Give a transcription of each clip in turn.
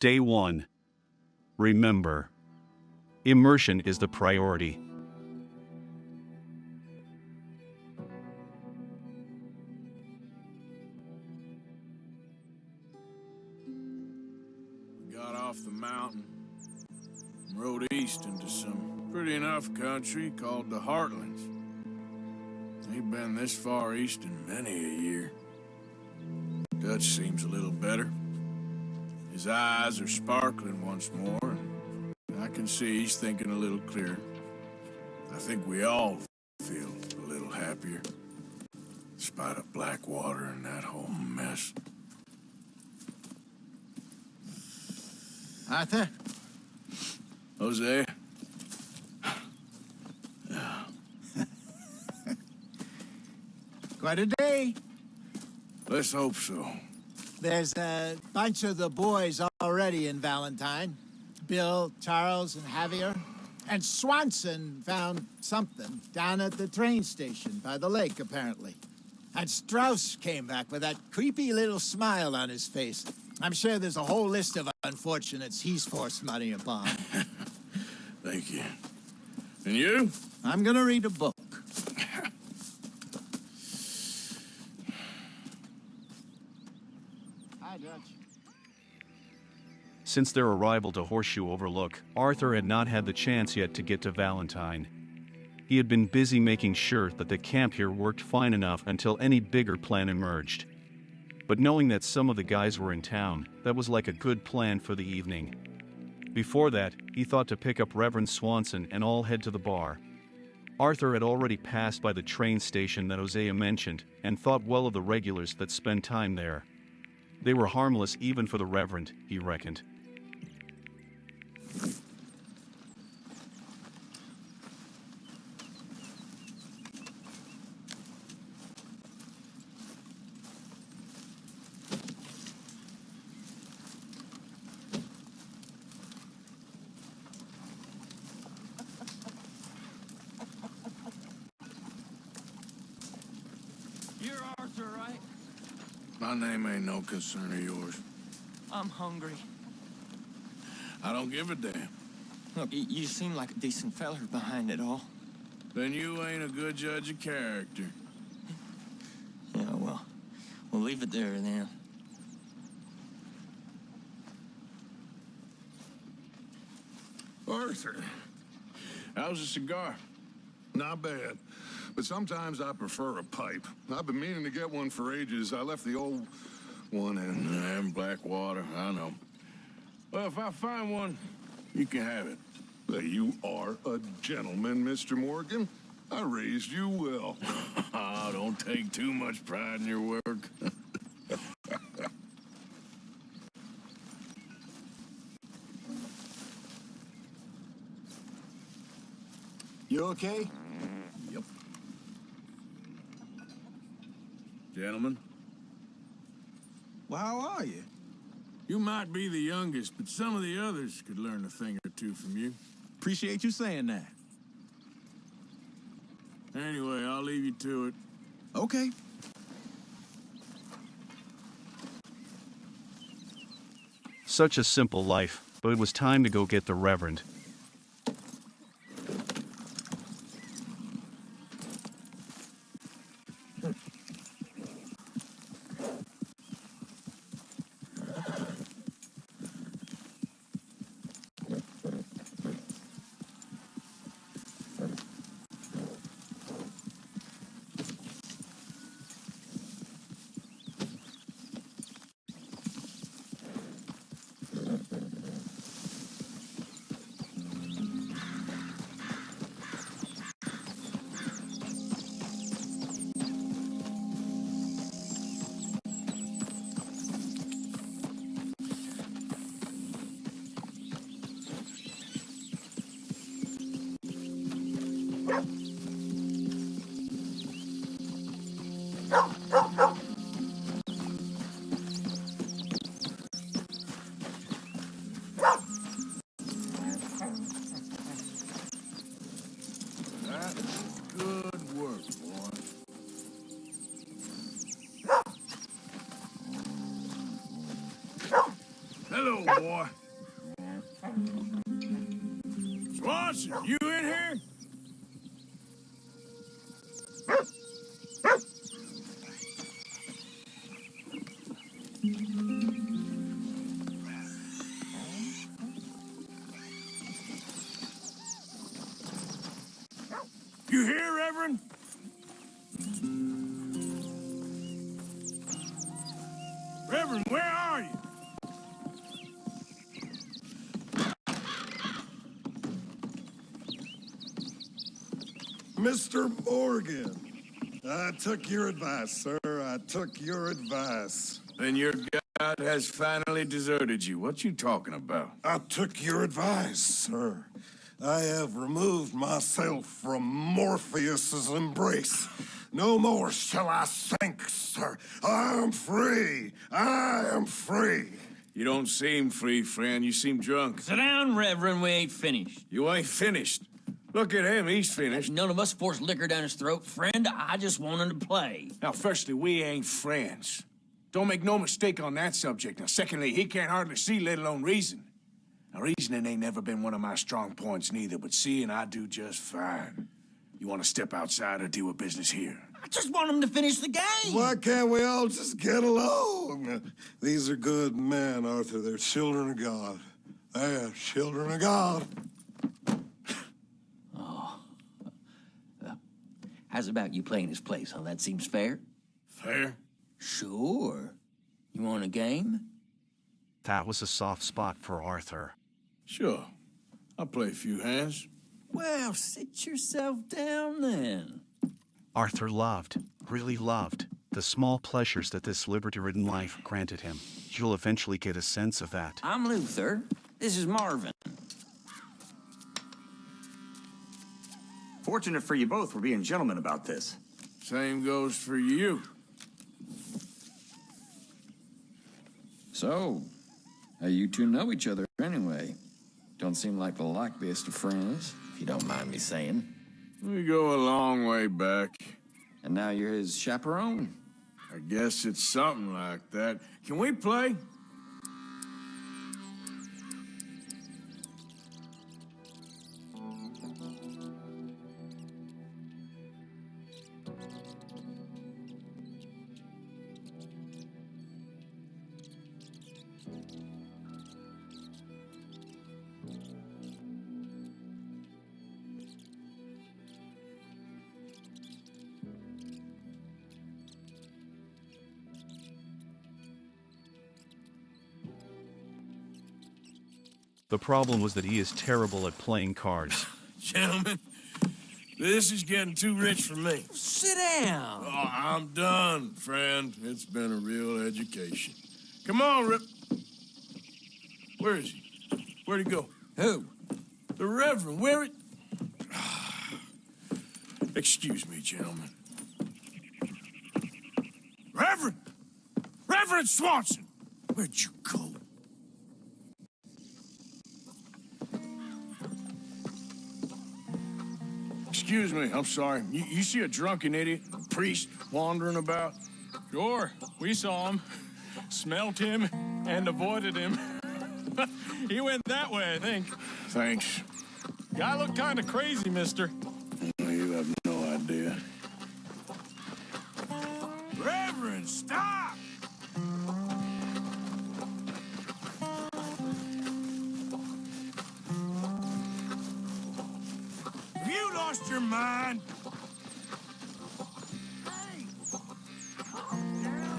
Day 1. Remember, immersion is the priority. We got off the mountain and rode east into some pretty enough country called the Heartlands. Ain't been this far east in many a year. Dutch seems a little better. His eyes are sparkling once more, and I can see he's thinking a little clearer. I think we all feel a little happier, despite of Blackwater and that whole mess. Arthur? Jose? Quite a day. Let's hope so. There's a bunch of the boys already in Valentine. Bill, Charles, and Javier. And Swanson found something down at the train station by the lake, apparently. And Strauss came back with that creepy little smile on his face. I'm sure there's a whole list of unfortunates he's forced money upon. Thank you. And you? I'm gonna read a book. Hi, Dutch. Since their arrival to Horseshoe Overlook, Arthur had not had the chance yet to get to Valentine. He had been busy making sure that the camp here worked fine enough until any bigger plan emerged. But knowing that some of the guys were in town, that was like a good plan for the evening. Before that, he thought to pick up Reverend Swanson and all head to the bar. Arthur had already passed by the train station that Hosea mentioned and thought well of the regulars that spend time there. They were harmless even for the Reverend, he reckoned. You're Arthur, right? My name ain't no concern of yours. I'm hungry. I don't give a damn. Look, you seem like a decent feller behind it all. Then you ain't a good judge of character. Yeah, well, we'll leave it there then. Arthur, how's a cigar? Not bad. But sometimes I prefer a pipe. I've been meaning to get one for ages. I left the old one And Blackwater, I know. Well, if I find one, you can have it. You are a gentleman, Mr. Morgan. I raised you well. Oh, don't take too much pride in your work. You okay? Yep. Gentlemen? Well, how are you? You might be the youngest, but some of the others could learn a thing or two from you. Appreciate you saying that. Anyway, I'll leave you to it. Okay. Such a simple life, but it was time to go get the Reverend. boy. Swanson, you in here? You here, Reverend? Reverend, where are you? Mr. Morgan, I took your advice, sir. I took your advice. Then your God has finally deserted you. What you talking about? I took your advice, sir. I have removed myself from Morpheus's embrace. No more shall I sink, sir. I am free. I am free. You don't seem free, friend. You seem drunk. Sit down, Reverend. We ain't finished. You ain't finished. Look at him. He's finished. None of us forced liquor down his throat. Friend, I just want him to play. Now, firstly, we ain't friends. Don't make no mistake on that subject. Now, secondly, he can't hardly see, let alone reason. Now, reasoning ain't never been one of my strong points neither, but seeing I do just fine. You want to step outside or deal with business here? I just want him to finish the game. Why can't we all just get along? These are good men, Arthur. They're children of God. They're children of God. How's about you playing his place, huh? That seems fair? Fair? Sure. You want a game? That was a soft spot for Arthur. Sure. I'll play a few hands. Well, sit yourself down then. Arthur loved, really loved, the small pleasures that this liberty-ridden life granted him. You'll eventually get a sense of that. I'm Luther. This is Marvin. Fortunate for you both for being gentlemen about this. Same goes for you. So, how you two know each other anyway? Don't seem like the likeliest of friends, if you don't mind me saying. We go a long way back. And now you're his chaperone? I guess it's something like that. Can we play? The problem was that he is terrible at playing cards. Gentlemen, this is getting too rich for me. Sit down. Oh, I'm done, friend. It's been a real education. Come on, Rip. Where is he? Where'd he go? Who? The Reverend. Where it? Excuse me, gentlemen. Reverend! Reverend Swanson! Where'd you go? Excuse me, I'm sorry. You see a drunken idiot, a priest, wandering about? Sure, we saw him, smelt him, and avoided him. He went that way, I think. Thanks. Guy looked kind of crazy, mister. You have no idea. Reverend, stop! Have you lost your mind? Hey! Calm down.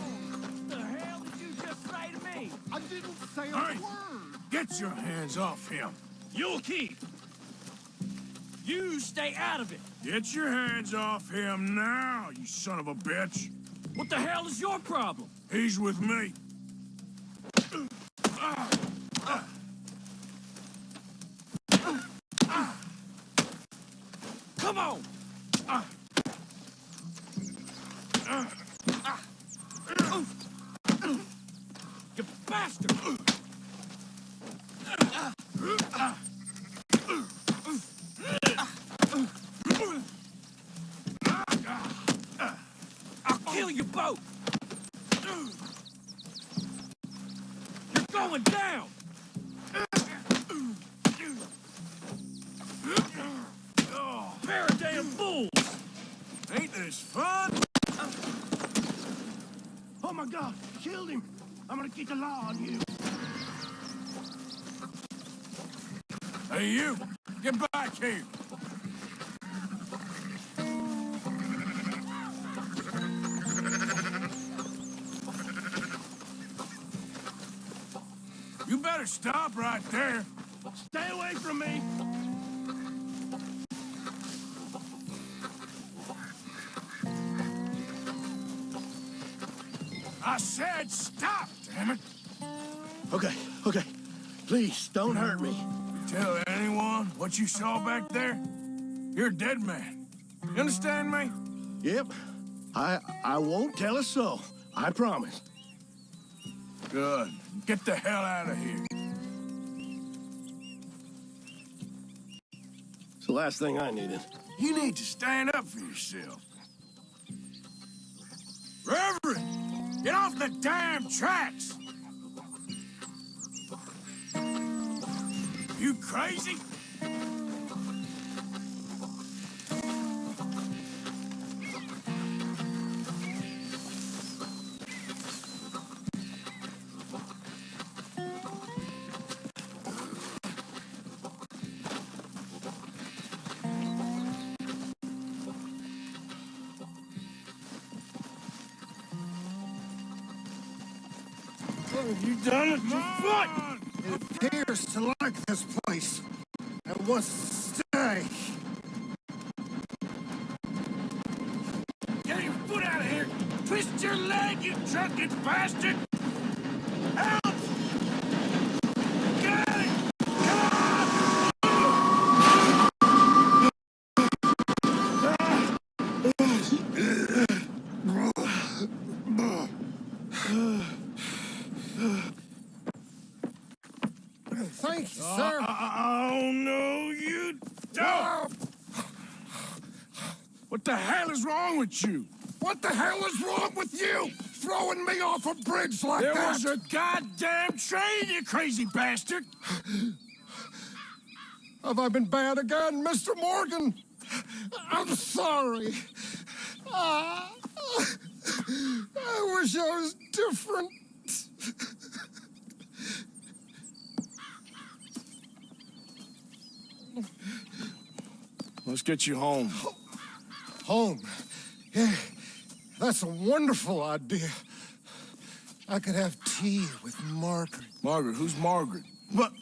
What the hell did you just say to me? I didn't say a Hey, word. get your hands off him. You'll keep. You stay out of it. Get your hands off him now, you son of a bitch. What the hell is your problem? He's with me. Come on! You bastard! I'll kill you both! You're going down! killed him. I'm gonna get the law on you. Hey, you! Get back here! You better stop right there. Stay away from me. I said stop, damn it! Okay. Please, don't hurt me. Tell anyone what you saw back there? You're a dead man. You understand me? Yep. I won't tell a soul. I promise. Good. Get the hell out of here. It's the last thing I needed. You need to stand up for yourself. Reverend, get off the damn tracks! You crazy? What have you done with your foot? It appears to like this place and wants to stay. Get your foot out of here! Twist your leg, you drunken bastard! Help! Get it! Thank you, sir. Oh, no, you don't! What the hell is wrong with you? What the hell is wrong with you? Throwing me off a bridge like There that? was a goddamn train, you crazy bastard! Have I been bad again, Mr. Morgan? I'm sorry. I wish I was different. Let's get you home. Home. Yeah, that's a wonderful idea. I could have tea with Margaret. Margaret, who's Margaret? But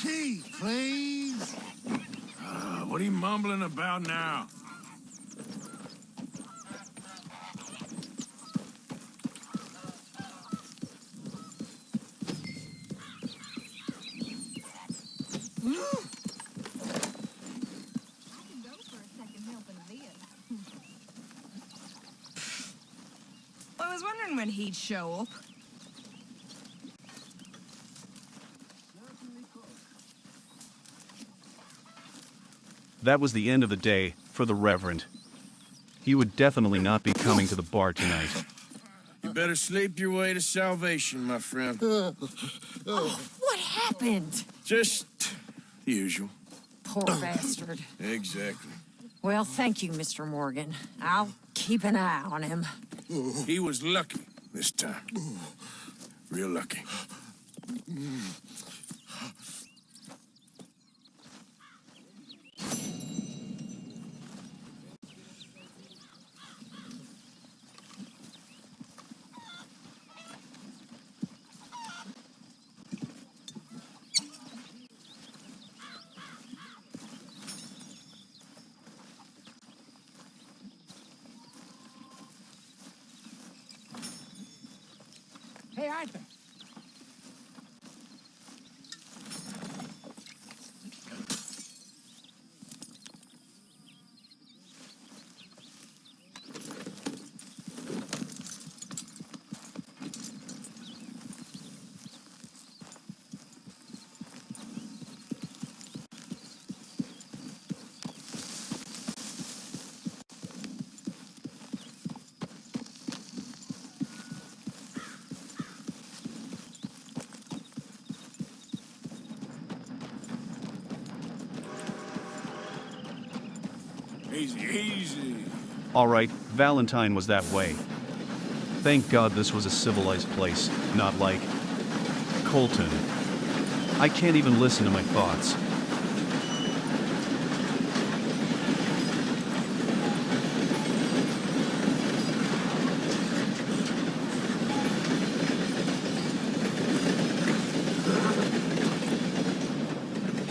tea, please. What are you mumbling about now? I was wondering when he'd show up. That was the end of the day for the Reverend. He would definitely not be coming to the bar tonight. You better sleep your way to salvation, my friend. Oh, what happened? Just the usual. Poor bastard. Exactly. Well, thank you, Mr. Morgan. I'll keep an eye on him. He was lucky this time. Real lucky. Hey, Arthur. Easy, easy. Alright, Valentine was that way. Thank God this was a civilized place, not like Colton. I can't even listen to my thoughts.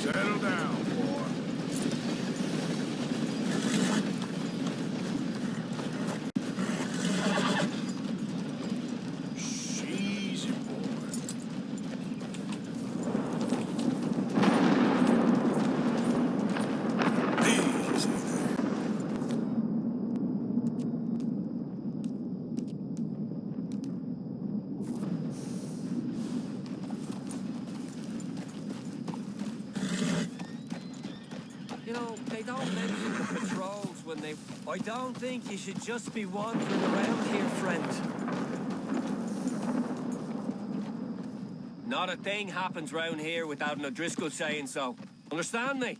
Settle down, boy. Easy, boy. Easy there. You know, they don't mention the patrols when they... I don't think you should just be wandering around here, friend. Not a thing happens round here without an O'Driscoll saying so. Understand me?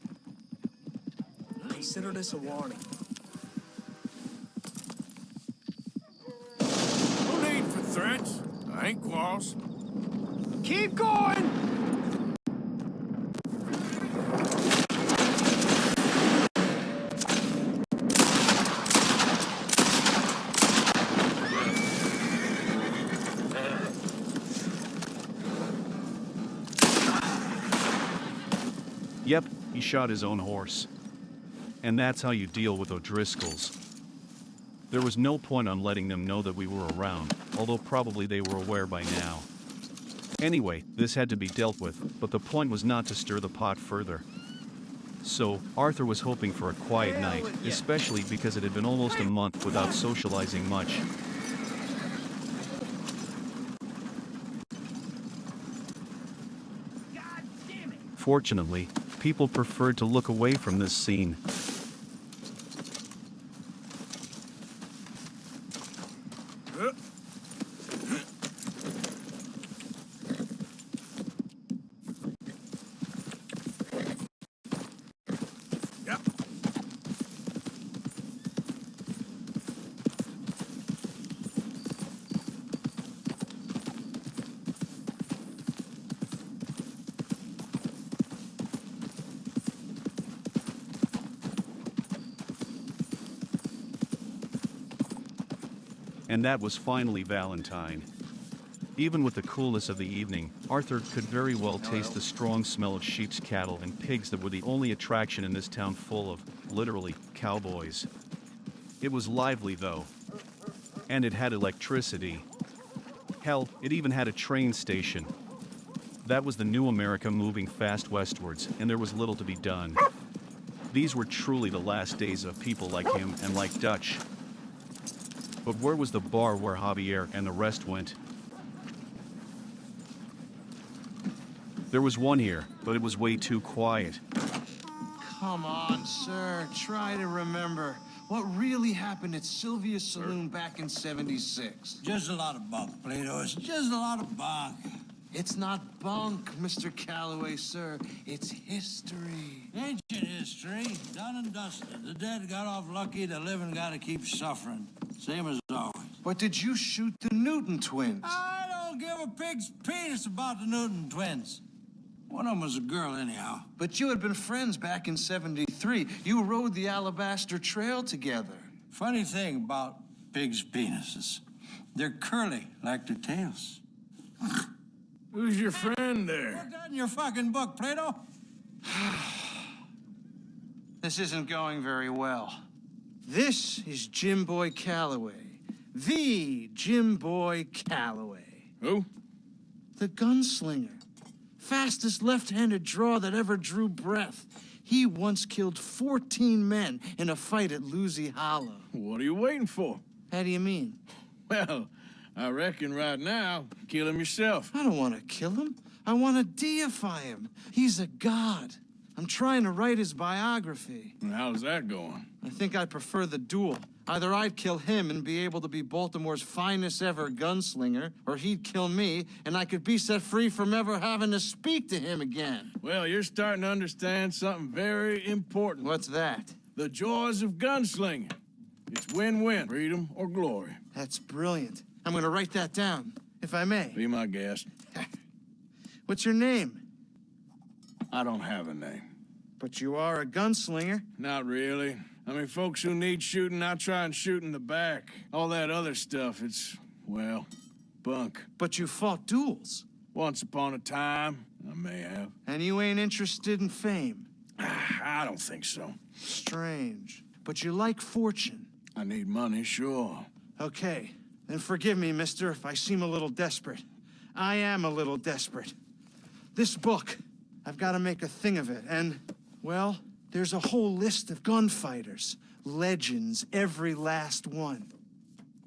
Consider this a warning. No need for threats. I ain't quarrels. Keep going! Yep, he shot his own horse. And that's how you deal with O'Driscolls. There was no point on letting them know that we were around, although probably they were aware by now. Anyway, this had to be dealt with, but the point was not to stir the pot further. So, Arthur was hoping for a quiet night, especially because it had been almost a month without socializing much. Fortunately, people preferred to look away from this scene. Yep. And that was finally Valentine. Even with the coolness of the evening, Arthur could very well taste the strong smell of sheep's cattle and pigs that were the only attraction in this town full of, literally, cowboys. It was lively though. And it had electricity. Hell, it even had a train station. That was the new America moving fast westwards, and there was little to be done. These were truly the last days of people like him and like Dutch. But where was the bar where Javier and the rest went? There was one here, but it was way too quiet. Come on, sir. Try to remember what really happened at Sylvia's Saloon back in '76. Just a lot of bunk, Plato. It's just a lot of bunk. It's not bunk, Mr. Calloway, sir. It's history. Ancient history, done and dusted. The dead got off lucky, the living gotta keep suffering. Same as always. But did you shoot the Newton twins? I don't give a pig's penis about the Newton twins. One of them was a girl, anyhow. But you had been friends back in '73. You rode the Alabaster Trail together. Funny thing about pigs' penises. They're curly, like their tails. Who's your friend there? Put that in your fucking book, Plato. This isn't going very well. This is Jim Boy Calloway. The Jim Boy Calloway. Who? The gunslinger. Fastest left-handed draw that ever drew breath. He once killed 14 men in a fight at Lucy Hollow. What are you waiting for? How do you mean? Well, I reckon right now, kill him yourself. I don't want to kill him. I want to deify him. He's a god. I'm trying to write his biography. And how's that going? I think I prefer the duel. Either I'd kill him and be able to be Baltimore's finest ever gunslinger, or he'd kill me and I could be set free from ever having to speak to him again. Well, you're starting to understand something very important. What's that? The joys of gunslinging. It's win-win, freedom or glory. That's brilliant. I'm gonna write that down, if I may. Be my guest. What's your name? I don't have a name. But you are a gunslinger. Not really. I mean, folks who need shooting, I try and shoot in the back. All that other stuff, it's, well, bunk. But you fought duels. Once upon a time, I may have. And you ain't interested in fame. I don't think so. Strange. But you like fortune. I need money, sure. Okay, then forgive me, mister, if I seem a little desperate. I am a little desperate. This book, I've got to make a thing of it, and, well, there's a whole list of gunfighters. Legends, every last one.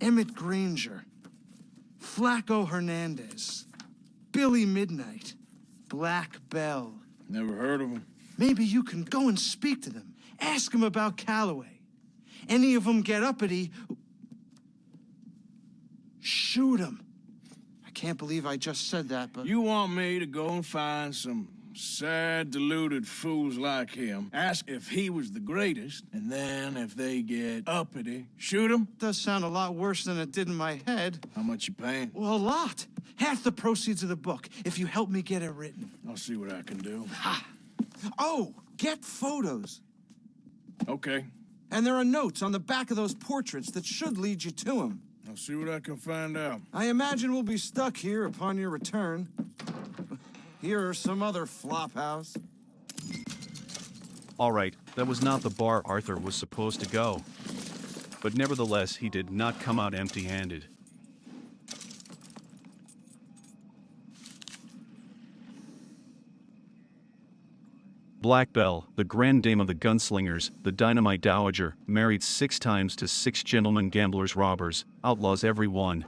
Emmett Granger, Flaco Hernandez, Billy Midnight, Black Bell. Never heard of them. Maybe you can go and speak to them. Ask them about Calloway. Any of them get uppity, shoot them. I can't believe I just said that, but... You want me to go and find some sad, deluded fools like him, ask if he was the greatest, and then if they get uppity, shoot him? Does sound a lot worse than it did in my head. How much you paying? Well, a lot. Half the proceeds of the book, if you help me get it written. I'll see what I can do. Ha! Oh, get photos. Okay. And there are notes on the back of those portraits that should lead you to him. I'll see what I can find out. I imagine we'll be stuck here upon your return. Here are some other flophouse. All right, that was not the bar Arthur was supposed to go. But nevertheless, he did not come out empty-handed. Black Belle, the grand dame of the gunslingers, the dynamite dowager, married 6 times to 6 gentlemen gamblers robbers, outlaws every one.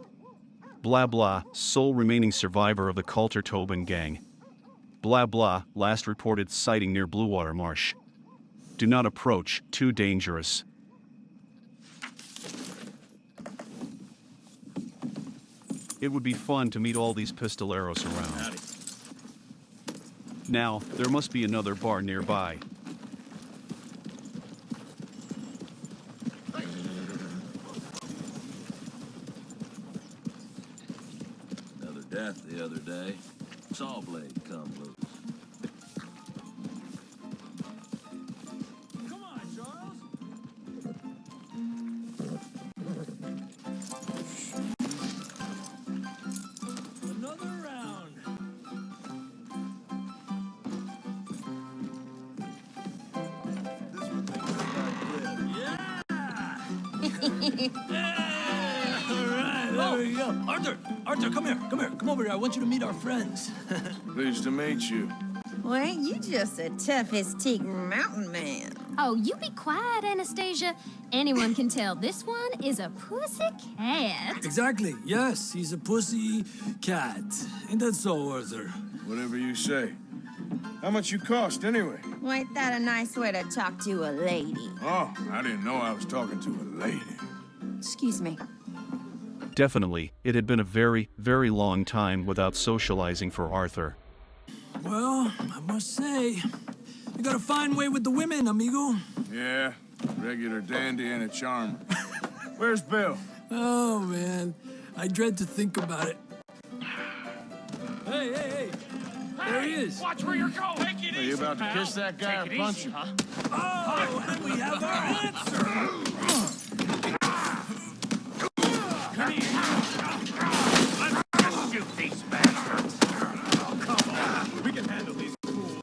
Blah blah, sole remaining survivor of the Coulter Tobin gang. Blah blah, last reported sighting near Bluewater Marsh. Do not approach, too dangerous. It would be fun to meet all these pistoleros around. Howdy. Now, there must be another bar nearby. Another death the other day. Saw blade come loose. Come on, Charles. Another round. All right, there we go. Arthur, come here. Come over here. I want you to meet our friends. Pleased to meet you. Well, ain't you just the toughest teak mountain man? Oh, you be quiet, Anastasia. Anyone can tell this one is a pussy cat. Exactly. Yes, he's a pussy cat. Ain't that so, Arthur? Whatever you say. How much you cost, anyway? Well, ain't that a nice way to talk to a lady? Oh, I didn't know I was talking to a lady. Excuse me. Definitely, it had been a very, very long time without socializing for Arthur. Well, I must say, you got a fine way with the women, amigo. Yeah, regular dandy and a charmer. Where's Bill? Oh, man. I dread to think about it. Hey! There he is. Watch where you're going. Take it Are you about to kiss that guy or punch him? Oh, and we have our answer. Come here. Let's shoot these bastards. Oh, come on. We can handle these fools.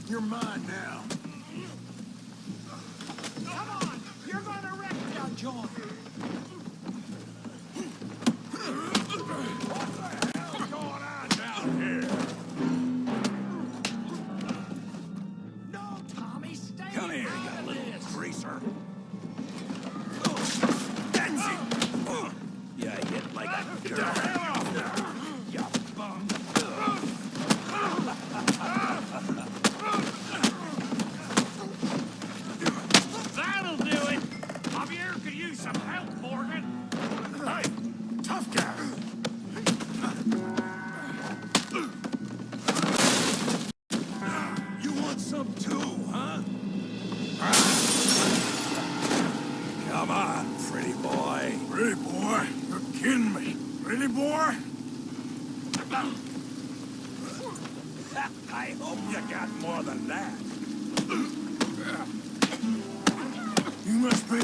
You're mine now. Come on! You're gonna wreck your joint! What's going on down here? No, Tommy, stay Come here, out you of little this. greaser. That's it. You hit like a girl. Get the hell off there. You bum. I hope you got more than that. You must be...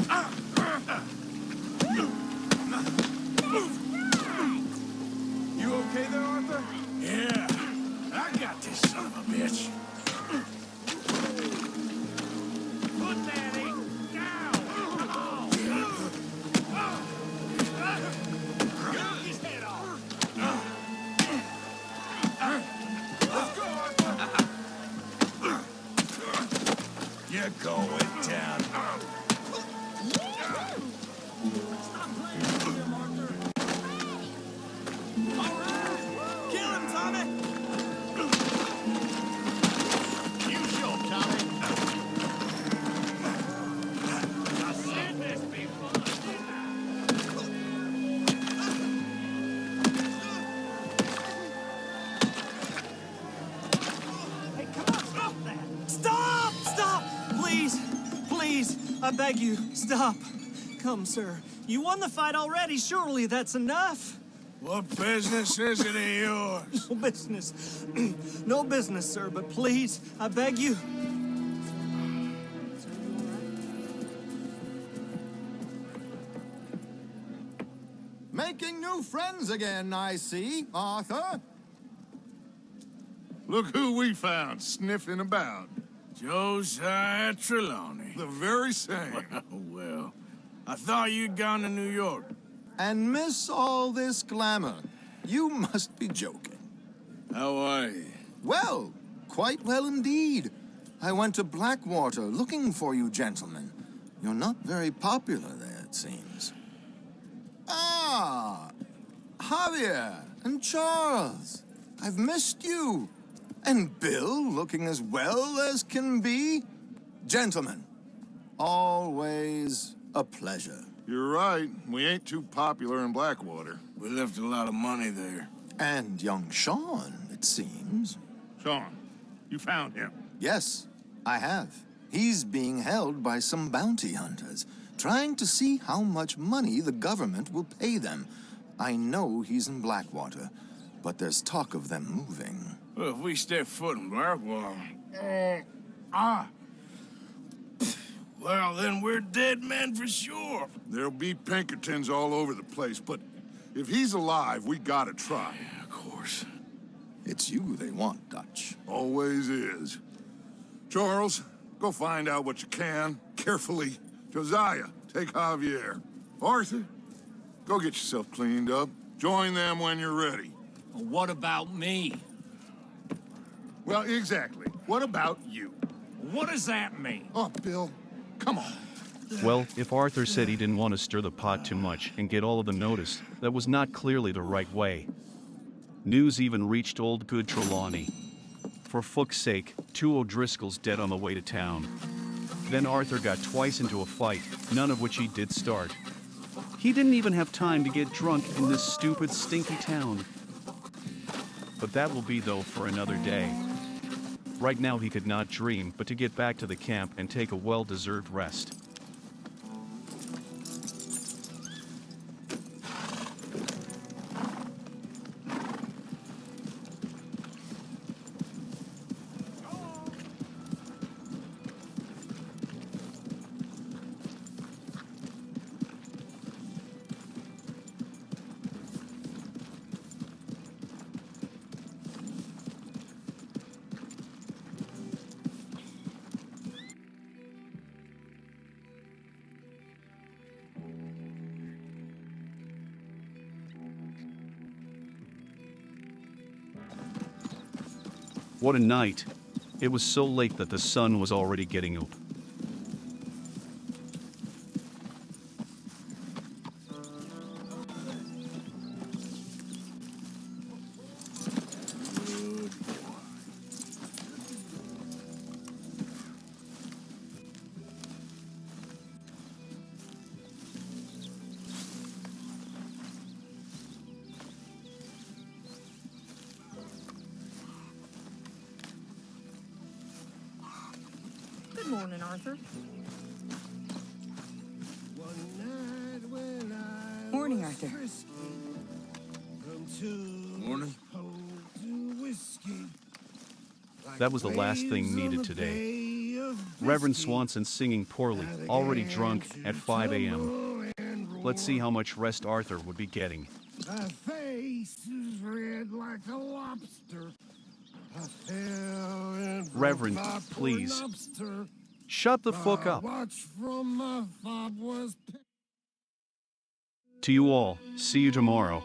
You okay there, Arthur? Yeah, I got this son of a bitch. Put Danny down! Knock his head off! Let's go, Arthur! You're going down. Stop playing with him, Arthur! All right! Kill him, Tommy! You sure, Tommy? I've seen this before. Hey, come on, stop that! Stop! Stop! Please! Please! I beg you, stop! Come, sir. You won the fight already. Surely that's enough. What business is it of yours? No business. No business, sir, but please, I beg you. Making new friends again, I see, Arthur. Look who we found sniffing about. Josiah Trelawney. The very same. Well, I thought you'd gone to New York. And miss all this glamour. You must be joking. How are you? Well, quite well indeed. I went to Blackwater looking for you gentlemen. You're not very popular there, it seems. Ah, Javier and Charles. I've missed you. And Bill looking as well as can be. Gentlemen, always a pleasure. You're right. We ain't too popular in Blackwater. We left a lot of money there. And young Sean, it seems. Sean, you found him. Yes, I have. He's being held by some bounty hunters, trying to see how much money the government will pay them. I know he's in Blackwater, but there's talk of them moving. Well, if we step foot in Blackwater... Well, then we're dead men for sure. There'll be Pinkertons all over the place, but if he's alive, we gotta try. Yeah, of course. It's you they want, Dutch. Always is. Charles, go find out what you can, carefully. Josiah, take Javier. Arthur, go get yourself cleaned up. Join them when you're ready. What about me? Well, exactly. What about you? What does that mean? Oh, Bill, come on. Well, if Arthur said he didn't want to stir the pot too much and get all of the notice, that was not clearly the right way. News even reached old good Trelawney. For fuck's sake, 2 O'Driscolls dead on the way to town. Then Arthur got twice into a fight, none of which he did start. He didn't even have time to get drunk in this stupid, stinky town. But that will be, though, for another day. Right now he could not dream but to get back to the camp and take a well-deserved rest. What a night. It was so late that the sun was already getting up. Good morning, Arthur. Morning, Arthur. Morning. That was the last thing needed today. Reverend Swanson singing poorly, already drunk, at 5 a.m. Let's see how much rest Arthur would be getting. A face is red like a lobster. I fell in Reverend, from please. lobster. Shut the fuck up. Watch from my fob was To you all, see you tomorrow.